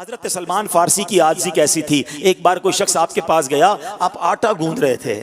حضرت سلمان فارسی کی عاجزی کیسی تھی. ایک بار کوئی شخص آپ کے پاس گیا, آپ آٹا گوندھ رہے تھے.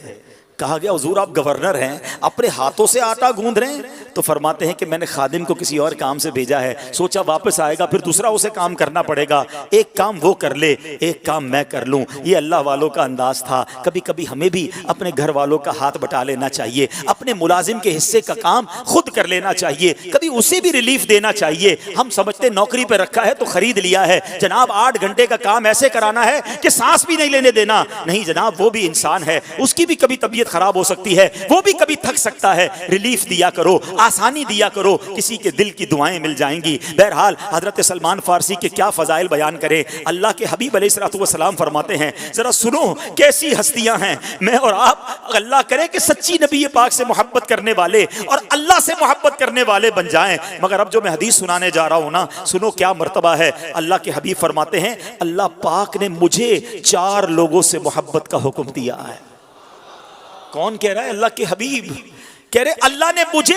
کہا گیا حضور آپ گورنر ہیں, اپنے ہاتھوں سے آٹا گوندھ رہے ہیں؟ تو فرماتے ہیں کہ میں نے خادم کو کسی اور کام سے بھیجا ہے, سوچا واپس آئے گا پھر دوسرا اسے کام کرنا پڑے گا, ایک کام وہ کر لے ایک کام میں کر لوں. یہ اللہ والوں کا انداز تھا. کبھی کبھی ہمیں بھی اپنے گھر والوں کا ہاتھ بٹا لینا چاہیے, اپنے ملازم کے حصے کا کام خود کر لینا چاہیے, کبھی اسے بھی ریلیف دینا چاہیے. ہم سمجھتے نوکری پہ رکھا ہے تو خرید لیا ہے. جناب 8 گھنٹے کا کام ایسے کرانا ہے کہ سانس بھی نہیں لینے دینا. نہیں جناب, وہ بھی انسان ہے, اس کی بھی کبھی طبیعت خراب ہو سکتی ہے, وہ بھی کبھی تھک سکتا ہے. ریلیف دیا کرو, آسانی دیا کرو, کسی کے دل کی دعائیں مل جائیں گی. بہرحال حضرت سلمان فارسی کے کیا فضائل بیان کریں. اللہ کے حبیب علیہ الصلوۃ والسلام فرماتے ہیں ذرا سنو کیسی ہستیاں ہیں. میں اور آپ اللہ کرے کہ سچی نبی پاک سے محبت کرنے والے اور اللہ سے محبت کرنے والے بن جائیں. مگر اب جو میں حدیث سنانے جا رہا ہوں نا, سنو کیا مرتبہ ہے. اللہ کے حبیب فرماتے ہیں اللہ پاک نے مجھے 4 لوگوں سے محبت کا حکم دیا ہے. کون کہہ رہا ہے؟ اللہ کے حبیب کہہ رہے اللہ نے مجھے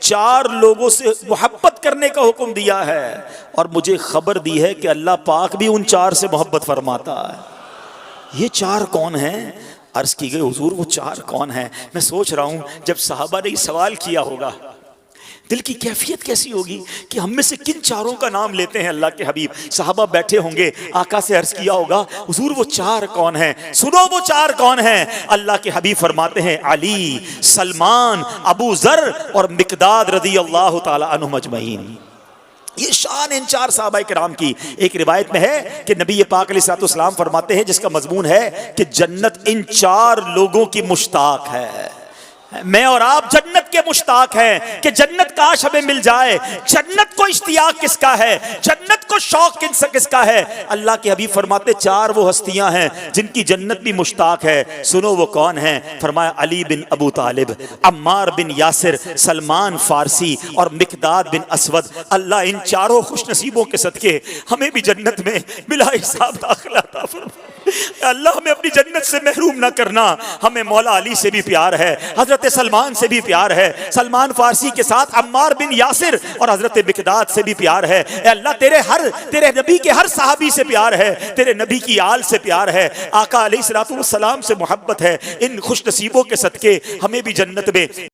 4 لوگوں سے محبت کرنے کا حکم دیا ہے, اور مجھے خبر دی ہے کہ اللہ پاک بھی ان 4 سے محبت فرماتا ہے. یہ 4 کون ہیں؟ عرض کی گئی حضور وہ 4 کون ہیں؟ میں سوچ رہا ہوں جب صحابہ نے یہ سوال کیا ہوگا دل کی کیفیت کیسی ہوگی کہ ہم میں سے کن 4 کا نام لیتے ہیں اللہ کے حبیب. صحابہ بیٹھے ہوں گے, آقا سے عرض کیا ہوگا حضور وہ 4 کون ہیں؟ سنو وہ 4 کون ہیں. اللہ کے حبیب فرماتے ہیں علی, سلمان, ابو ذر اور مقداد رضی اللہ تعالی عنہم اجمعین. یہ شان ان 4 صحابہ کرام کی. ایک روایت میں ہے کہ نبی پاک علیہ الصلوۃ والسلام فرماتے ہیں جس کا مضمون ہے کہ جنت ان 4 لوگوں کی مشتاق ہے. میں اور آپ جنت کے مشتاق ہیں کہ جنت کاش ہمیں مل جائے. جنت کو اشتیاق کس کا ہے؟ جنت کو شوق کس کا ہے؟ اللہ کے حبیب فرماتے 4 وہ ہستیاں ہیں جن کی جنت بھی مشتاق ہے. سنو وہ کون ہیں؟ فرمایا علی بن ابو طالب, عمار بن یاسر, سلمان فارسی اور مقداد بن اسود. اللہ ان 4 خوش نصیبوں کے صدقے ہمیں بھی جنت میں بلا حساب داخلہ عطا فرما. اللہ ہمیں اپنی جنت سے محروم نہ کرنا. ہمیں مولا علی سے بھی پیار ہے, حضرت سلمان سے بھی پیار ہے, سلمان فارسی کے ساتھ عمار بن یاسر اور حضرت مقداد سے بھی پیار ہے. اے اللہ تیرے نبی کے ہر صحابی سے پیار ہے, تیرے نبی کی آل سے پیار ہے, آقا علیہ الصلوۃ والسلام سے محبت ہے. ان خوش نصیبوں کے صدقے ہمیں بھی جنت میں